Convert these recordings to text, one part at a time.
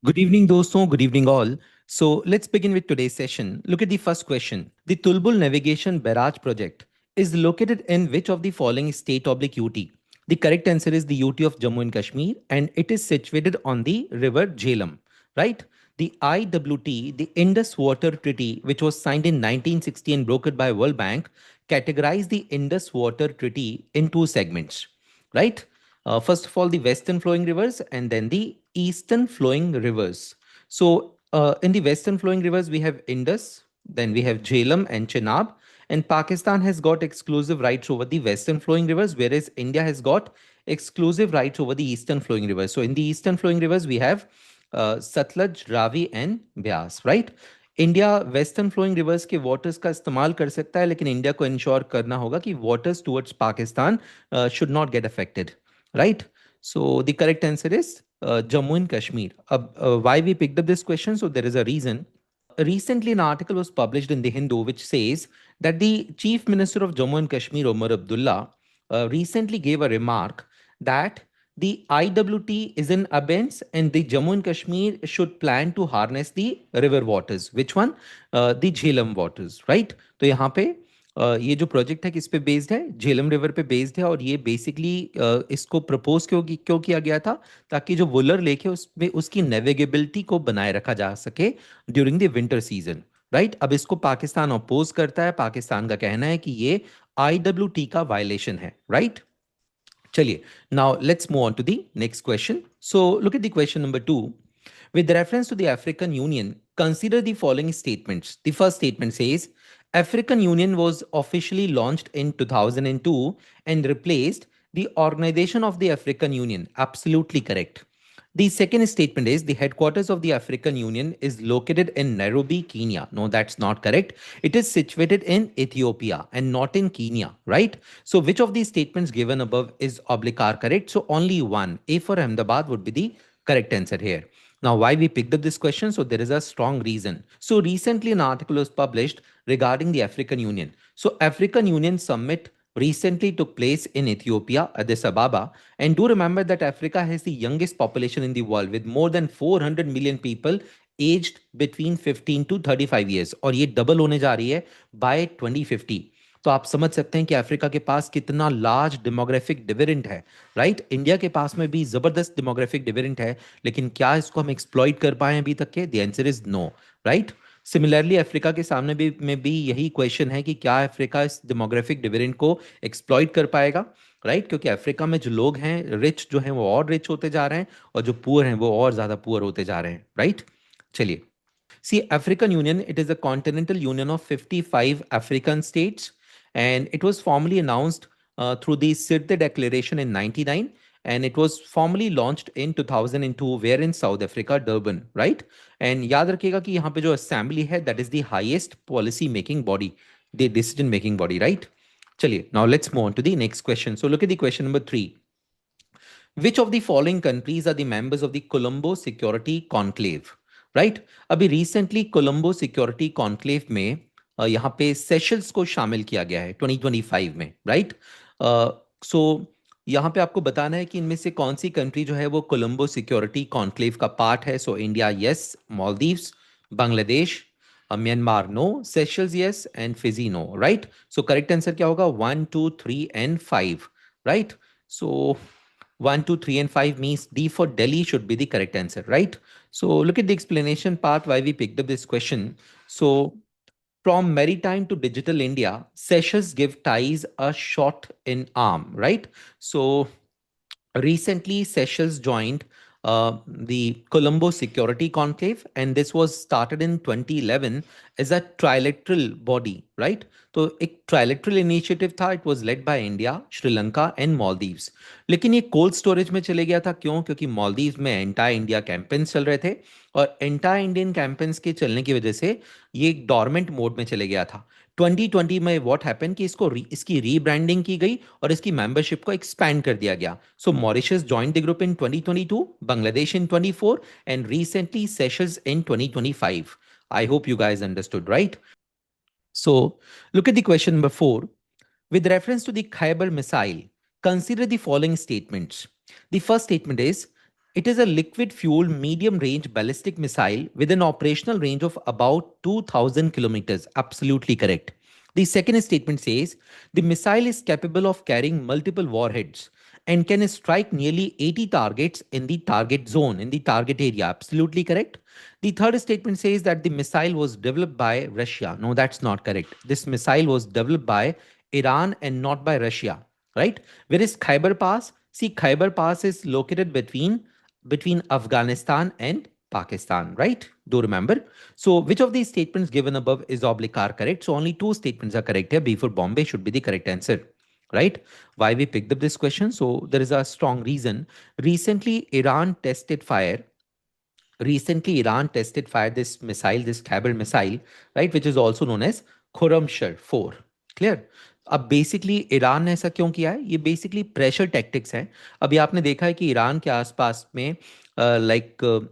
Good evening, dosto. Good evening, all. So let's begin with today's session. Look at the first question. The Tulbul Navigation Barrage Project is located in which of the following state oblique UT? The correct answer is the UT of Jammu and Kashmir, and it is situated on the river Jhelum, right? The IWT, the Indus Water Treaty, which was signed in 1960 and brokered by World Bank, categorized the Indus Water Treaty in two segments, right? First of all, the western flowing rivers and then the eastern flowing rivers. So, in the western flowing rivers, we have Indus, then we have Jhelum and Chenab, and Pakistan has got exclusive rights over the western flowing rivers, whereas India has got exclusive rights over the eastern flowing rivers. So, in the eastern flowing rivers, we have Satluj, Ravi, and Byas, right? India western flowing rivers के waters का इस्तेमाल कर सकता है, लेकिन India को ensure करना होगा कि waters towards Pakistan should not get affected, right? So the correct answer is Jammu and Kashmir. Why we picked up this question? So there is a reason. Recently, an article was published in the Hindu which says that the Chief Minister of Jammu and Kashmir, Omar Abdullah, recently gave a remark that the IWT is in abeyance and the Jammu and Kashmir should plan to harness the river waters. Which one? The Jhelum waters, right? तो यहाँ पे ये जो project है किस पे based है? Jhelum river पे बेस्ड है, और ये बेसिकली इसको प्रपोज क्यों किया गया था? ताकि जो वुलर लेक है उसमें उसकी नेविगेबिलिटी को बनाए रखा जा सके during the winter season, right? अब इसको पाकिस्तान अपोज करता है। पाकिस्तान का कहना है कि ये IWT का वायलेशन है, राइट? चलिए, now let's move on to the next question. So look at the question number 2. With reference to the African Union, consider the following statements. The first statement says African Union was officially launched in 2002 and replaced the Organization of the African Union. Absolutely correct. The second statement is the headquarters of the African Union is located in Nairobi, Kenya. No, that's not correct. It is situated in Ethiopia and not in Kenya, right? So which of these statements given above is oblique are correct? So only one. A for Ahmedabad would be the correct answer here. Now, why we picked up this question? So there is a strong reason. So recently an article was published regarding the African Union. So African Union Summit recently took place in Ethiopia, Addis Ababa. And do remember that Africa has the youngest population in the world with more than 400 million people aged between 15 to 35 years. और ये double होने जा रही है by 2050. तो आप समझ सकते हैं कि अफ्रीका के पास कितना लार्ज डेमोग्राफिक डिविडेंड है, राइट? इंडिया के पास में भी जबरदस्त डेमोग्राफिक डिविडेंड है, लेकिन क्या इसको हम एक्सप्लॉइट कर पाए अभी तक के? The answer is no, right? Similarly Africa के सामने भी में भी यही क्वेश्चन है कि क्या अफ्रीका इस डेमोग्राफिक डिविडेंड को एक्सप्लॉइट कर पाएगा, राइट? क्योंकि अफ्रीका में जो लोग हैं रिच जो हैं वो और रिच होते जा रहे हैं, और जो पुअर हैं वो और ज्यादा पुअर होते जा रहे हैं, राइट? चलिए, see, African Union, it is a continental union of 55 African states, and it was formally announced through the Sirte Declaration in 99, and it was formally launched in 2002, where in South Africa, Durban, right? And याद रखिएगा कि यहाँ पे जो assembly है, that is the highest policy making body, the decision making body, right? चलिए, now let's move on to the next question. So look at the question number 3. Which of the following countries are the members of the Colombo Security Conclave? Right? अभी recently Colombo security conclave में यहाँ पे Seychelles को शामिल किया गया है 2025 में, राइट? सो यहाँ पे आपको बताना है कि इनमें से कौन सी कंट्री जो है वो कोलंबो सिक्योरिटी कॉन्क्लेव का पार्ट है. So India yes, Maldives, Bangladesh, Myanmar no, Seychelles yes, and Fiji no, right? So correct answer क्या होगा? 1, 2, 3 and 5, right? So 1, 2, 3, and 5 means D for Delhi should be the correct answer, right? So look at the explanation part why we picked up this question. So from maritime to digital India, Seychelles give ties a shot in arm, right? So recently Seychelles joined the Colombo Security Conclave, and this was started in 2011 as a trilateral body, right? तो एक trilateral initiative था. It was led by India, Sri Lanka and Maldives. लेकिन ये cold storage में चले गया था. क्यों? क्योंकि मालदीव्स में एंटाई इंडिया कैंपेन्स चल रहे थे, और एंटाई इंडियन कैंपेन्स के चलने की वजह से ये एक डॉर्मेंट मोड में चले गया था. 2020 में व्हाट हैपन कि इसकी रीब्रांडिंग की गई और इसकी मेंबरशिप को एक्सपैंड कर दिया गया. So Mauritius joined the group in 2022, Bangladesh in 24, and recently Seychelles in 2025. I hope you guys understood, right? So look at the question number 4. With reference to the Khyber missile, consider the following statements. The first statement is It is a liquid fuel medium range ballistic missile with an operational range of about 2000 kilometers. Absolutely correct. The second statement says the missile is capable of carrying multiple warheads and can strike nearly 80 targets in the target zone, in the target area. Absolutely correct. The third statement says that the missile was developed by Russia. No, that's not correct. This missile was developed by Iran and not by Russia, right? Where is Khyber Pass? See, Khyber Pass is located between Afghanistan and Pakistan, right? Do remember. So, which of these statements given above is oblique are correct? So, only two statements are correct here. B for Bombay should be the correct answer, right? Why we picked up this question? So, there is a strong reason. Recently, Iran tested fire this missile, this Khyber missile, right, which is also known as Khurramsher 4. Clear? अब basically Iran ने ऐसा क्यों किया है? ये basically pressure tactics है. अभी आपने देखा है कि ईरान के आसपास में लाइक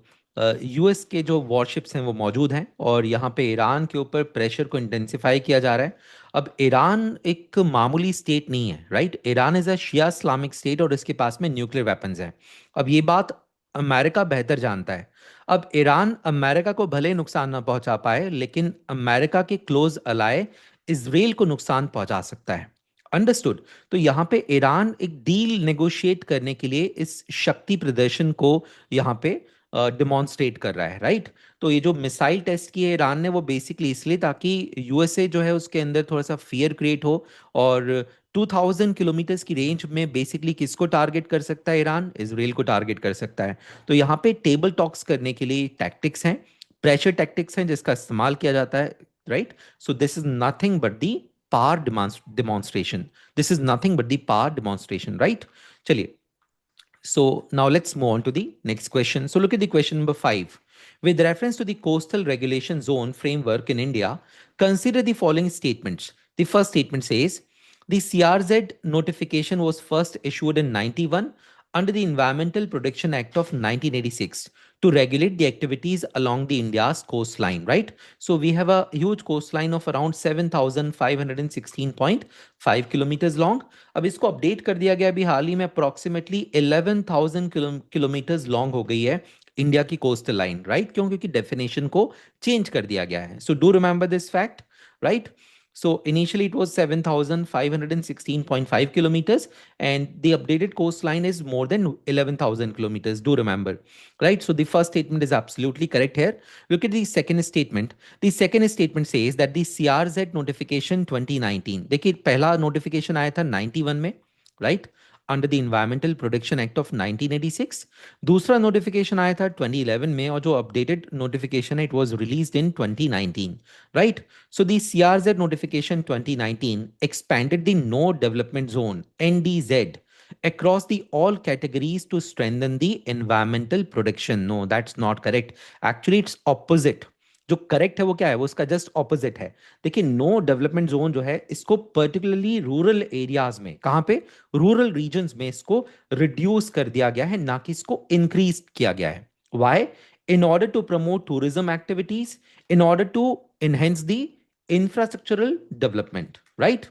यूएस के जो वॉरशिप्स हैं वो मौजूद हैं और यहाँ पे ईरान के ऊपर प्रेशर को इंटेंसिफाई किया जा रहा है. अब ईरान एक मामूली स्टेट नहीं है, right? Iran is a Shia Islamic state और इसके पास में न्यूक्लियर वेपन्स हैं. अब ये बात अमेरिका बेहतर जानता है. अब ईरान अमेरिका को भले नुकसान ना पहुंचा पाए, लेकिन अमेरिका के क्लोज अलाय इजराइल को नुकसान पहुंचा सकता है. अंडरस्टूड? तो यहां पे ईरान एक डील नेगोशिएट करने के लिए इस शक्ति प्रदर्शन को यहां पे डिमॉन्स्ट्रेट कर रहा है, राइट? तो ये जो मिसाइल टेस्ट की है ईरान ने, वो बेसिकली इसलिए ताकि यूएसए जो है उसके अंदर थोड़ा सा फियर क्रिएट हो. और 2000 किलोमीटर्स की रेंज में बेसिकली किसको टारगेट कर सकता है ईरान? इजराइल को टारगेट कर सकता है. तो यहाँ पे टेबल टॉक्स करने के लिए टैक्टिक्स हैं, प्रेशर टैक्टिक्स हैं जिसका इस्तेमाल किया जाता है, right? So this is nothing but the power demonstration. This is nothing but the power demonstration, right? चलिए. So now let's move on to the next question. So look at the question number 5. With reference to the coastal regulation zone framework in India, consider the following statements. The first statement says the CRZ notification was first issued in 91 under the Environmental Protection Act of 1986 to regulate the activities along the India's coastline, right? So we have a huge coastline of around 7,516.5 kilometers long. अब इसको update कर दिया गया अभी हाल ही में, approximately 11,000 kilometres long हो गई है इंडिया की कोस्टल लाइन, राइट? क्यों? क्योंकि डेफिनेशन को चेंज कर दिया गया है. So do remember this fact, right? So initially it was 7,516.5 kilometers and the updated coastline is more than 11,000 kilometers. Do remember, right? So the first statement is absolutely correct here. Look at the second statement. The second statement says that the CRZ notification 2019. देखिए पहला notification आया था 91 में, right? Under the environmental protection act of 1986. दूसरा notification आया था 2011 में और जो अपडेटेड नोटिफिकेशन है it was released in 2019, right? So the CRZ notification 2019 expanded the node development zone NDZ across the all categories to strengthen the environmental protection. No, that's not correct. Actually it's opposite. जो correct है वो क्या है? वो उसका just opposite है. देखिए no development zone जो है इसको पर्टिकुलरली रूरल एरियाज में, कहां पे? रूरल रीजन्स में इसको रिड्यूस कर दिया गया है, ना कि इसको इंक्रीज किया गया है. Why? In order to promote tourism activities, in order to enhance the infrastructural development, right?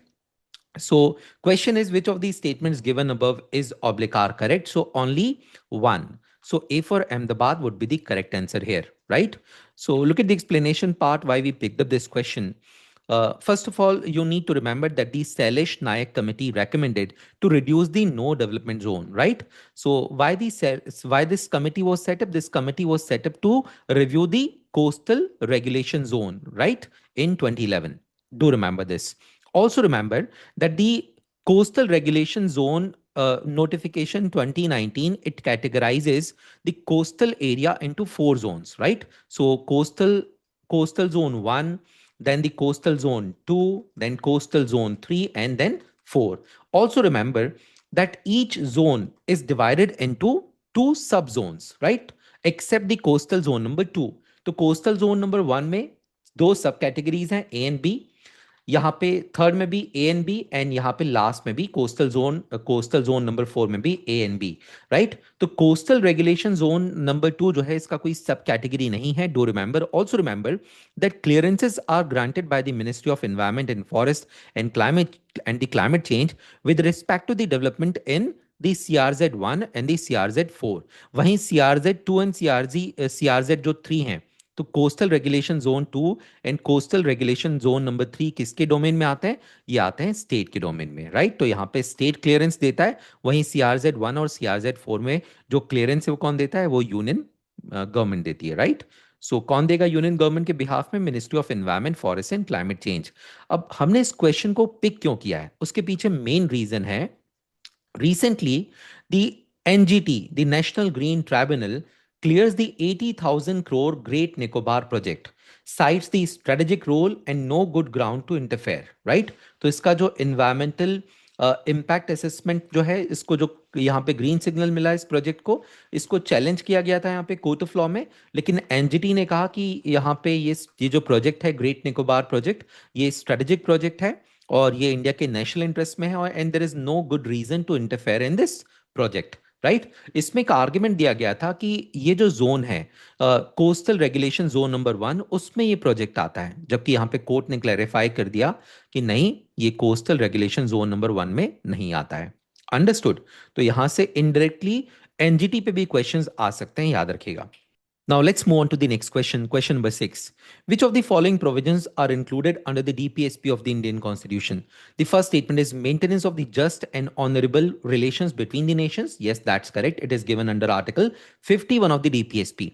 So question is which of these statements given above is oblique are correct? So only one. So A for Ahmedabad would be the correct answer here, right? So look at the explanation part why we picked up this question. First of all, you need to remember that the Sailesh Nayak committee recommended to reduce the no development zone, right? So why this committee was set up? This committee was set up to review the coastal regulation zone, right? In 2011. Do remember this. Also remember that the coastal regulation zone notification 2019, it categorizes the coastal area into 4 zones, right? So coastal zone 1, then the coastal zone 2, then coastal zone 3, and then 4. Also remember that each zone is divided into 2 subzones, right? Except the coastal zone number 2. तो coastal zone number 1 में 2 सब categories हैं A and B. यहाँ पे third में भी A and B and यहाँ पे लास्ट में भी कोस्टल जोन नंबर 4 में भी ए एंड बी, राइट? तो कोस्टल रेगुलेशन जोन नंबर 2 जो है इसका कोई सब कैटेगरी नहीं है. Do remember. Also remember that clearances are granted by the ministry of environment and forest and the climate change with respect to the development in the CRZ 1 and the CRZ 4। वहीं CRZ 2 and CRZ जो 3 हैं, तो coastal regulation zone 2 and coastal regulation zone number 3 किसके domain में आते हैं? ये आते हैं स्टेट के डोमेन में, राइट। तो यहाँ पे स्टेट क्लियरेंस देता है, वहीं CRZ 1 और CRZ 4 में जो क्लियरेंस है वो कौन देता है? वो यूनियन गवर्नमेंट देती है, राइट। सो कौन देगा यूनियन गवर्नमेंट के बिहाफ में? Ministry of environment, forest and climate change. अब हमने इस क्वेश्चन को पिक क्यों किया है, उसके पीछे मेन रीजन है, recently, the NGT, the National Green Tribunal, clears the 80,000 crore Great Nicobar project, cites the strategic role and no good ground to interfere, right? तो इसका जो environmental इम्पैक्ट असेसमेंट जो है, इसको जो यहाँ पे ग्रीन सिग्नल मिला इस प्रोजेक्ट को, इसको चैलेंज किया गया था यहाँ पे कोर्ट ऑफ लॉ में, लेकिन एनजीटी ने कहा कि यहाँ पे ये जो प्रोजेक्ट है ग्रेट निकोबार प्रोजेक्ट, ये स्ट्रेटेजिक प्रोजेक्ट है और ये इंडिया के नेशनल इंटरेस्ट में है, और and there is no good reason to interfere in this project, right. इसमें एक आर्ग्यूमेंट दिया गया था कि ये जो जोन है कोस्टल रेगुलेशन जोन नंबर 1, उसमें ये प्रोजेक्ट आता है, जबकि यहाँ पे कोर्ट ने क्लैरिफाई कर दिया कि नहीं, ये कोस्टल रेगुलेशन जोन नंबर 1 में नहीं आता है। अंडरस्टूड। तो यहां से इनडायरेक्टली एनजीटी पे भी क्वेश्चंस आ सकते हैं, याद रखिएगा। Now let's move on to the next question. Question number 6. Which of the following provisions are included under the DPSP of the Indian Constitution? The first statement is maintenance of the just and honorable relations between the nations. Yes, that's correct. It is given under Article 51 of the DPSP.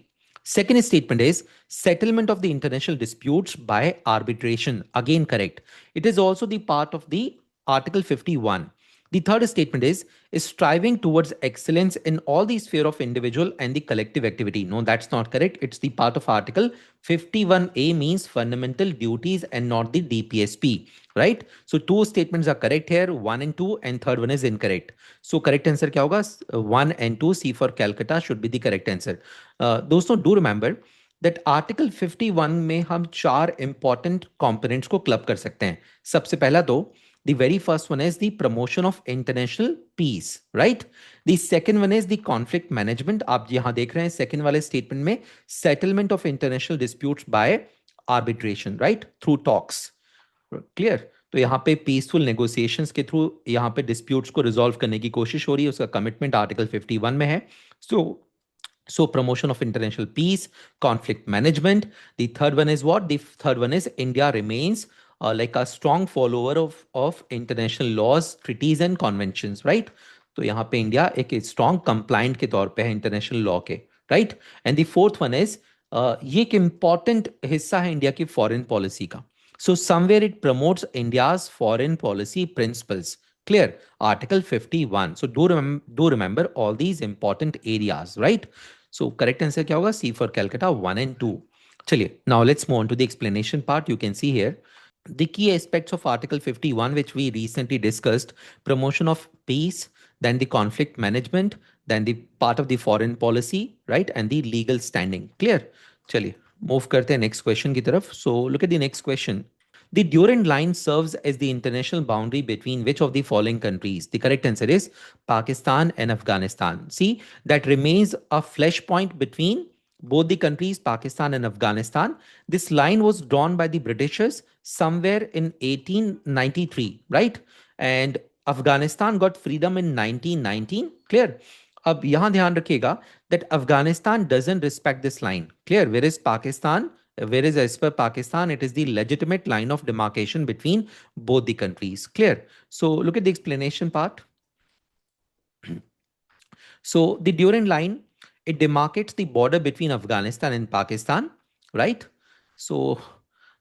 Second statement is settlement of the international disputes by arbitration. Again, correct. It is also the part of the Article 51. The third statement is striving towards excellence in all the sphere of individual and the collective activity. No, that's not correct. It's the part of Article 51A, means fundamental duties and not the DPSP, right? So two statements are correct here, 1 and 2, and third one is incorrect. So correct answer क्या होगा? 1 and 2, C for Calcutta should be the correct answer. दोस्तों, do remember that Article 51 में हम 4 important components को club कर सकते हैं। सबसे पहला तो the very first one is the promotion of international peace, right? The second one is the conflict management. आप यहां देख रहे हैं सेकंड वाले स्टेटमेंट में settlement of international disputes by arbitration, right? Through talks. Clear? तो यहाँ पे पीसफुल नेगोशिएशंस के थ्रू यहाँ पे डिस्प्यूट्स को रिजॉल्व करने की कोशिश हो रही है, उसका कमिटमेंट आर्टिकल 51 में है। So promotion of international peace, conflict management. The third one is what? The third one is India remains like a strong follower of international laws, treaties and conventions, right? तो यहाँ पे India एक strong complaint के तौर पे है international law के, right. And the fourth one is ये एक इंपॉर्टेंट हिस्सा है इंडिया की फॉरेन पॉलिसी का। So somewhere it promotes India's foreign policy principles. Clear? Article 51. So do remember all these important areas, right? So correct answer क्या होगा? C for Calcutta, 1 and 2. चलिए, now let's move on to the explanation part. You can see here the key aspects of Article 51, which we recently discussed: promotion of peace, then the conflict management, then the part of the foreign policy, right, and the legal standing. Clear? चलिए, move करते हैं next question की तरफ. So look at the next question. The Durand Line serves as the international boundary between which of the following countries? The correct answer is Pakistan and Afghanistan. See, that remains a flashpoint between both the countries, Pakistan and Afghanistan. This line was drawn by the Britishers somewhere in 1893, right? And Afghanistan got freedom in 1919. Clear? अब यहां ध्यान रखिएगा that Afghanistan doesn't respect this line. Clear? Whereas Pakistan, whereas as per Pakistan, it is the legitimate line of demarcation between both the countries. Clear? So look at the explanation part. So the Durand Line, it demarcates the border between Afghanistan and Pakistan, right? So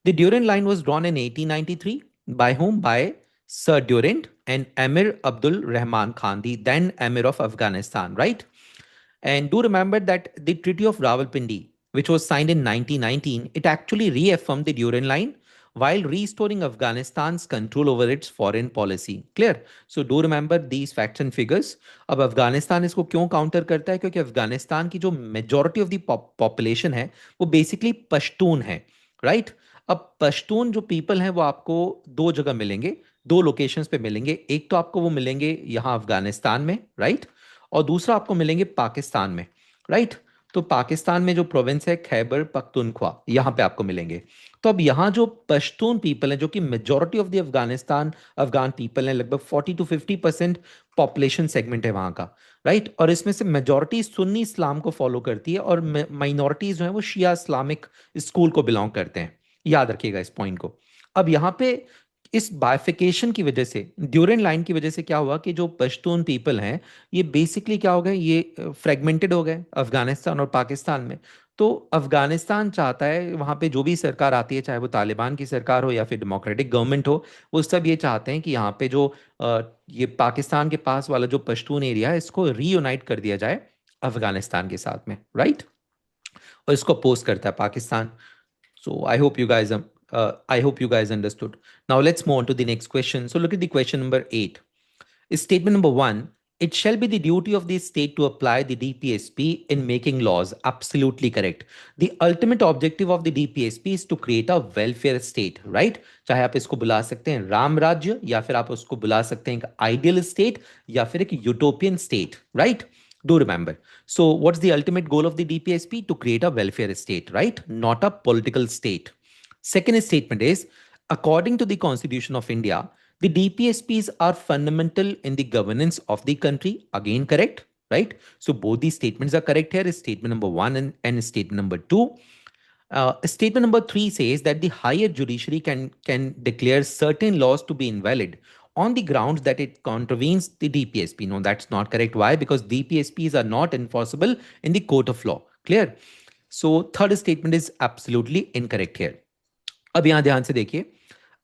the Durand Line was drawn in 1893 by whom? By Sir Durand and Emir Abdul Rahman Khan, the then Emir of Afghanistan, right? And do remember that the Treaty of Rawalpindi, which was signed in 1919, it actually reaffirmed the Durand Line while restoring Afghanistan's control over its foreign policy. Clear? So do remember these facts and figures. अब अफगानिस्तान इसको क्यों counter करता है? क्योंकि अफगानिस्तान की जो majority of the population है वो बेसिकली पश्तून है, राइट? अब पश्तून जो पीपल हैं वो आपको दो जगह मिलेंगे, दो लोकेशंस पे मिलेंगे। एक तो आपको वो मिलेंगे यहाँ अफगानिस्तान में, राइट, और दूसरा आपको मिलेंगे पाकिस्तान में, राइट। तो पाकिस्तान में जो प्रोविंस है खैबर पख्तूनख्वा, यहाँ पे आपको मिलेंगे। तो अब यहाँ जो पश्तून पीपल है, जो कि majority of the Afghan people है, लगभग 40 to 50% पॉपुलेशन सेगमेंट है वहाँ का, राइट। और इसमें से मेजोरिटी सुन्नी इस्लाम को फॉलो करती है और माइनॉरिटीज जो है वो शिया इस्लामिक स्कूल को बिलोंग करते हैं। याद रखिएगा इस पॉइंट को। अब यहाँ पे इस बाइफिकेशन की वजह से, ड्यूरेंट लाइन की वजह से क्या हुआ कि जो पश्तून पीपल हैं ये बेसिकली क्या हो गए, ये फ्रेगमेंटेड हो गए अफगानिस्तान और पाकिस्तान में। तो अफगानिस्तान चाहता है वहां पे जो भी सरकार आती है, चाहे वो तालिबान की सरकार हो या फिर डेमोक्रेटिक गवर्नमेंट हो, वो सब ये चाहते हैं कि यहाँ पे जो ये पाकिस्तान के पास वाला जो पश्तून एरिया है इसको रीयूनाइट कर दिया जाए अफगानिस्तान के साथ में, राइट। और इसको अपोज करता है Pakistan. So I hope you guys understood. Now let's move on to the next question. So look at the question number 8. Statement number 1. It shall be the duty of the state to apply the DPSP in making laws. Absolutely correct. The ultimate objective of the DPSP is to create a welfare state, right? चाहे आप इसको बुला सकते हैं राम राज्य, या फिर आप उसको बुला सकते हैं एक आइडियल स्टेट, या फिर एक utopian state, right? Do remember. So what's the ultimate goal of the DPSP? To create a welfare state, right? Not a political state. Second statement is, according to the Constitution of India, the DPSPs are fundamental in the governance of the country. Again, correct, right? So both these statements are correct here. Statement number 1 and statement number 2. Statement number 3 says that the higher judiciary can declare certain laws to be invalid on the grounds that it contravenes the DPSP. No, that's not correct. Why? Because DPSPs are not enforceable in the court of law. Clear? So third statement is absolutely incorrect here. अब यहां ध्यान से देखिए,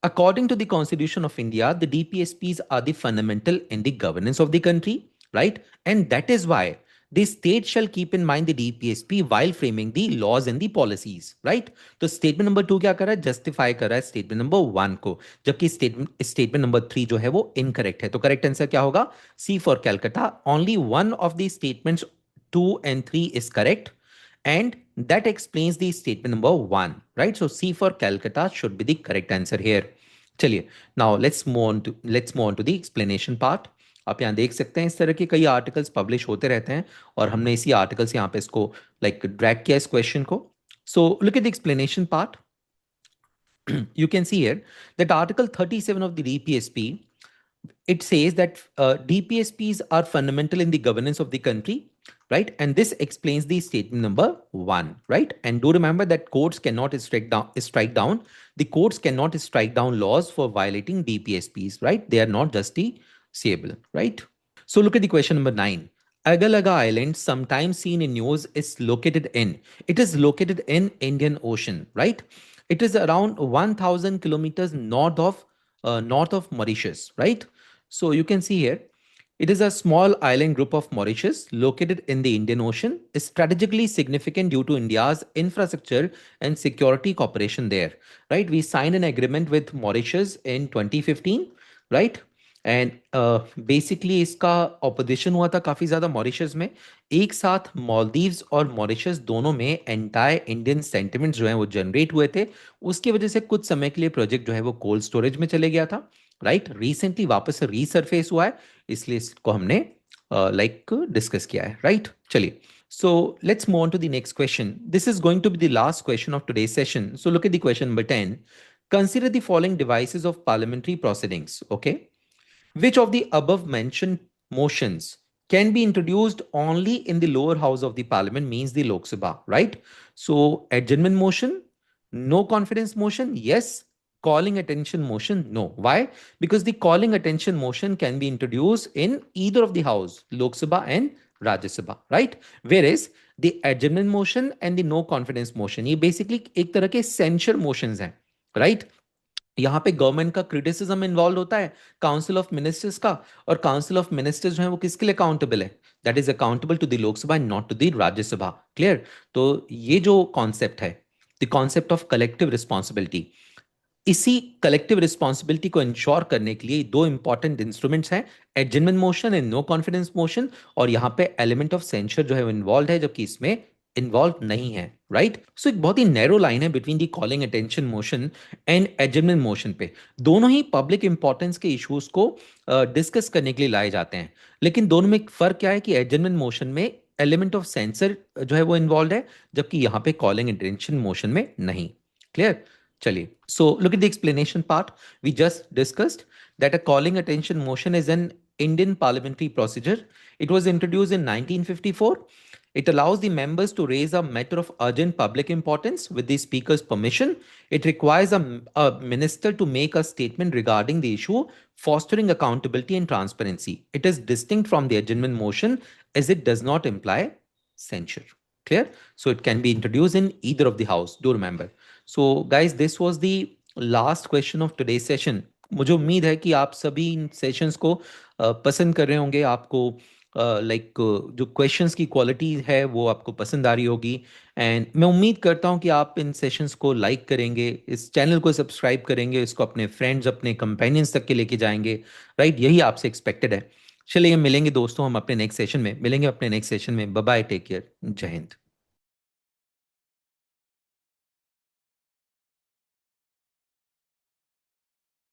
according to the Constitution of India, the DPSPs are the fundamental in the governance of the country, right? And that is why the state shall keep in mind the DPSP while framing the laws and the policies, right? तो statement number 2 क्या कर रहा है, justify कर रहा है statement number 1 को, जबकि स्टेटमेंट नंबर 3 जो है वो इनकरेक्ट है। तो करेक्ट आंसर क्या होगा, C for Calcutta. Only one of the statements 2 and 3 is correct, and that explains the statement number 1, right? So C for Calcutta should be the correct answer here. चलिए, now let's move on to the explanation part. आप यहाँ देख सकते हैं इस तरह के कई आर्टिकल्स पब्लिश होते रहते हैं, और हमने इसी आर्टिकल्स यहाँ पे इसको लाइक ड्रैग किया इस क्वेश्चन को। सो look at the explanation part. You can see here that Article 37 of the DPSP, it says that DPSPs are fundamental in the governance of the country, right? And this explains the statement number 1, right? And do remember that courts cannot strike down. The courts cannot strike down laws for violating DPSPs, right? They are not justiciable, right? So look at the question number 9. Agalaga Island, sometimes seen in news, is located in. It is located in Indian Ocean, right? It is around 1,000 kilometers north of Mauritius, right? So you can see here, it is a small island group of Mauritius located in the Indian Ocean, is strategically significant due to India's infrastructure and security cooperation there, right? We signed an agreement with Mauritius in 2015, right? And basically इसका opposition हुआ था काफी ज्यादा Mauritius में। एक साथ मालदीव्स और Mauritius दोनों में एंटायर इंडियन सेंटिमेंट्स जो हैं वो जनरेट हुए थे। उसकी वजह से कुछ समय के लिए प्रोजेक्ट जो है वो कोल्ड स्टोरेज में चले गया था, राइट। रिसेंटली वापस से रीसरफेस हुआ है, इसलिए इसको हमने लाइक डिस्कस किया है, राइट। चलिए, so let's move on to the next question. This is going to be the last question of today's session. So look at the question number 10. Consider the following devices of parliamentary proceedings. Okay. Which of the above mentioned motions can be introduced only in the lower house of the parliament, means the Lok Sabha, right? So adjournment motion, no confidence motion, yes. Calling attention motion, no. Why? Because the calling attention motion can be introduced in either of the house, Lok Sabha and Rajya Sabha, right? Whereas the adjournment motion and the no confidence motion, ये basically एक तरह के censure motions हैं, right? यहाँ पे government का criticism involve होता है, काउंसिल ऑफ मिनिस्टर्स का, और काउंसिल ऑफ मिनिस्टर्स जो है वो किसके लिए अकाउंटेबल है, that is accountable to the Lok Sabha and not to the Rajya Sabha. Clear? तो ये जो कॉन्सेप्ट है, the concept of collective responsibility, इसी कलेक्टिव रिस्पॉन्सिबिलिटी को इंश्योर करने के लिए दो इंपॉर्टेंट इंस्ट्रूमेंट्स हैं, adjournment motion and no confidence motion, और यहाँ पे एलिमेंट ऑफ सेंसर जो है इन्वॉल्व है, जबकि इसमें इन्वॉल्व नहीं है, राइट। सो एक बहुत ही नैरो लाइन है between the calling attention motion and adjournment motion पे। दोनों ही पब्लिक इंपॉर्टेंस के इश्यूज को डिस्कस करने के लिए लाए जाते हैं, लेकिन दोनों में फर्क क्या है कि एडजमेंट मोशन में एलिमेंट ऑफ सेंसर जो है वो इन्वॉल्व है, जबकि यहाँ पे कॉलिंग इंटेंशन मोशन में नहीं। क्लियर? चलिए, so look at the explanation part. We just discussed that a calling attention motion is an Indian parliamentary procedure. It was introduced in 1954. It allows the members to raise a matter of urgent public importance with the speaker's permission. It requires a minister to make a statement regarding the issue, fostering accountability and transparency. It is distinct from the adjournment motion as it does not imply censure. Clear? So it can be introduced in either of the house. Do remember. So guys, this was the last question of today's session. मुझे उम्मीद है कि आप सभी इन sessions को पसंद कर रहे होंगे। आपको लाइक जो क्वेश्चंस की क्वालिटी है वो आपको पसंद आ रही होगी। एंड मैं उम्मीद करता हूँ कि आप इन सेशंस को लाइक करेंगे, इस चैनल को सब्सक्राइब करेंगे, इसको अपने फ्रेंड्स, अपने कंपेनियंस तक के लेके जाएंगे। राइट, यही आपसे एक्सपेक्टेड है। चलिए मिलेंगे दोस्तों, हम अपने नेक्स्ट सेशन में मिलेंगे, अपने नेक्स्ट सेशन में। बाय बाय, टेक केयर, जय हिंद।